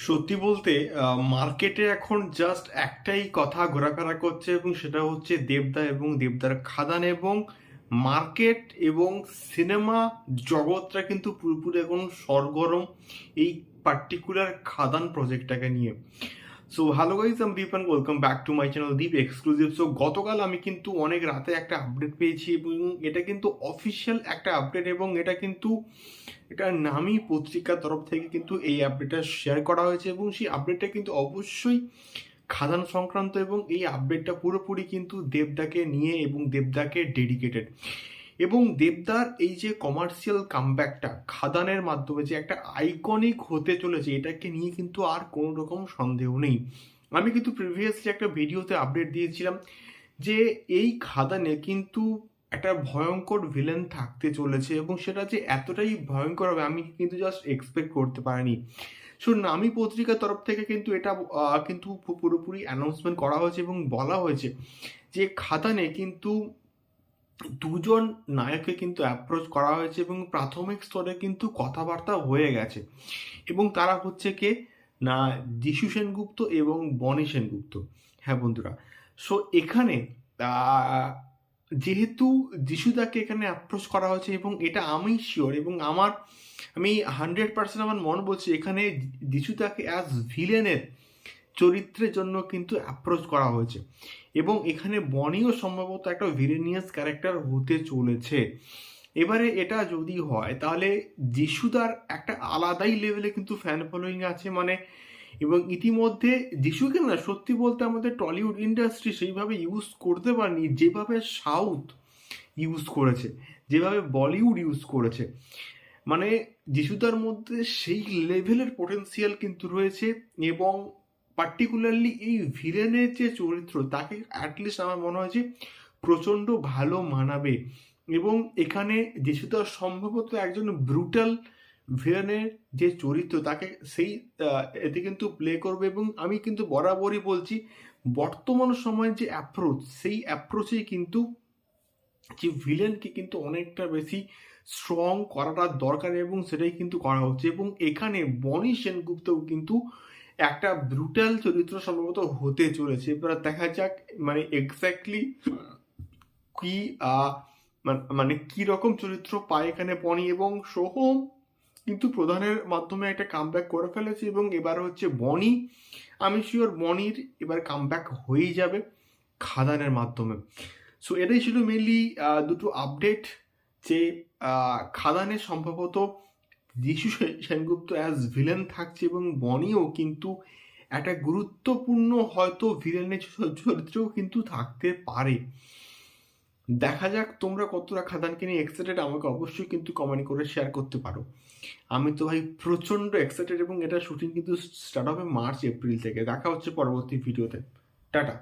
সত্যি বলতে মার্কেটে এখন জাস্ট একটাই কথা ঘোরাফেরা করছে এবং সেটা হচ্ছে দেবদা এবং দেবদার খাদান এবং মার্কেট এবং সিনেমা জগৎটা কিন্তু পুরোপুরি এখন সরগরম এই পার্টিকুলার খাদান প্রজেক্টটাকে নিয়ে। সো হ্যালো গাইজ, আমি Deep and welcome back to my channel Deep exclusive. So গতকাল আমি কিন্তু অনেক রাতে একটা আপডেট পেয়েছি এবং এটা কিন্তু অফিসিয়াল একটা আপডেট এবং এটা নামী পত্রিকার তরফ থেকে কিন্তু এই আপডেটটা শেয়ার করা হয়েছে এবং সেই আপডেটটা কিন্তু অবশ্যই খাদান সংক্রান্ত এবং এই আপডেটটা পুরোপুরি কিন্তু দেবদাকে নিয়ে এবং দেবদাকে ডেডিকেটেড। এবং দেবদার এই যে কমার্শিয়াল কামব্যাকটা খাদানের মাধ্যমে যে একটা আইকনিক হতে চলেছে, এটাকে নিয়ে কিন্তু আর কোনো রকম সন্দেহ নেই। আমি কিন্তু প্রিভিয়াসলি একটা ভিডিওতে আপডেট দিয়েছিলাম যে এই খাদানে কিন্তু একটা ভয়ঙ্কর ভিলেন থাকতে চলেছে এবং সেটা যে এতটাই ভয়ঙ্কর হবে আমি কিন্তু জাস্ট এক্সপেক্ট করতে পারিনি। সো নামী পত্রিকার তরফ থেকে কিন্তু এটা কিন্তু পুরোপুরি অ্যানাউন্সমেন্ট করা হয়েছে এবং বলা হয়েছে যে খাদানে কিন্তু দুজন নায়ককে কিন্তু অ্যাপ্রোচ করা হয়েছে এবং প্রাথমিক স্তরে কিন্তু কথাবার্তা হয়ে গেছে এবং তারা হচ্ছে কে না, যিশু সেনগুপ্ত এবং বনি সেনগুপ্ত। হ্যাঁ বন্ধুরা, সো এখানে যেহেতু যিশুদাকে এখানে অ্যাপ্রোচ করা হয়েছে এবং এটা আমি শিওর এবং আমি 100% আমার মন বলছি এখানে যিশুদাকে অ্যাজ ভিলেনের চরিত্রের জন্য কিন্তু অ্যাপ্রোচ করা হয়েছে এবং এখানে বনিও সম্ভবত একটা ভিলেনিয়াস ক্যারেক্টার হতে চলেছে। এবারে এটা যদি হয় তাহলে যিশুদার একটা আলাদাই লেভেলে কিন্তু ফ্যান ফলোয়িং আছে এবং ইতিমধ্যে যিশুকে না সত্যি বলতে আমাদের টলিউড ইন্ডাস্ট্রি সেইভাবে ইউজ করতে পারেনি যেভাবে সাউথ ইউজ করেছে, যেভাবে বলিউড ইউজ করেছে। যিশুদার মধ্যে সেই লেভেলের পোটেন্সিয়াল কিন্তু রয়েছে এবং পার্টিকুলারলি এই ভিলেনের যে চরিত্র তাকে অ্যাটলিস্ট আমার মনে হয় যে প্রচণ্ড ভালো মানাবে এবং এখানে যিশুদা সম্ভবত একজন ব্রুটাল ভিলেনের যে চরিত্র তাকে সেই এতে কিন্তু প্লে করবে এবং আমি কিন্তু বরাবরই বলছি বর্তমান সময়ের যে অ্যাপ্রোচ সেই অ্যাপ্রোচেই কিন্তু যে ভিলেনকে কিন্তু অনেকটা বেশি স্ট্রং করাটা দরকার এবং সেটাই কিন্তু করা হচ্ছে এবং এখানে বনি সেনগুপ্তও কিন্তু একটা ব্রুটাল চরিত্র সম্ভবত হতে চলেছে। এবার দেখা যাক এক্স্যাক্টলি কি কি রকম চরিত্র পায় এখানে বনি এবং সোহম কিন্তু প্রধানের মাধ্যমে একটা কামব্যাক করে ফেলেছে এবং এবার হচ্ছে বনি। আমি শিওর বনির এবার কামব্যাক হয়েই যাবে খাদানের মাধ্যমে। সো এটাই ছিল মেনলি দুটো আপডেট যে খাদানে সম্ভবত যিশু সেনগুপ্ত অ্যাজ ভিলেন থাকছে এবং বনিও কিন্তু একটা গুরুত্বপূর্ণ হয়তো ভিলেনের চরিত্রেও কিন্তু থাকতে পারে। দেখা যাক তোমরা কতটা খাদানকে নিয়ে এক্সাইটেড, আমাকে অবশ্যই কিন্তু কমেন্ট করে শেয়ার করতে পারো। আমি তো ভাই প্রচণ্ড এক্সাইটেড এবং এটা শুটিং কিন্তু স্টার্ট হবে মার্চ এপ্রিল থেকে। দেখা হচ্ছে পরবর্তী ভিডিওতে। টাটা।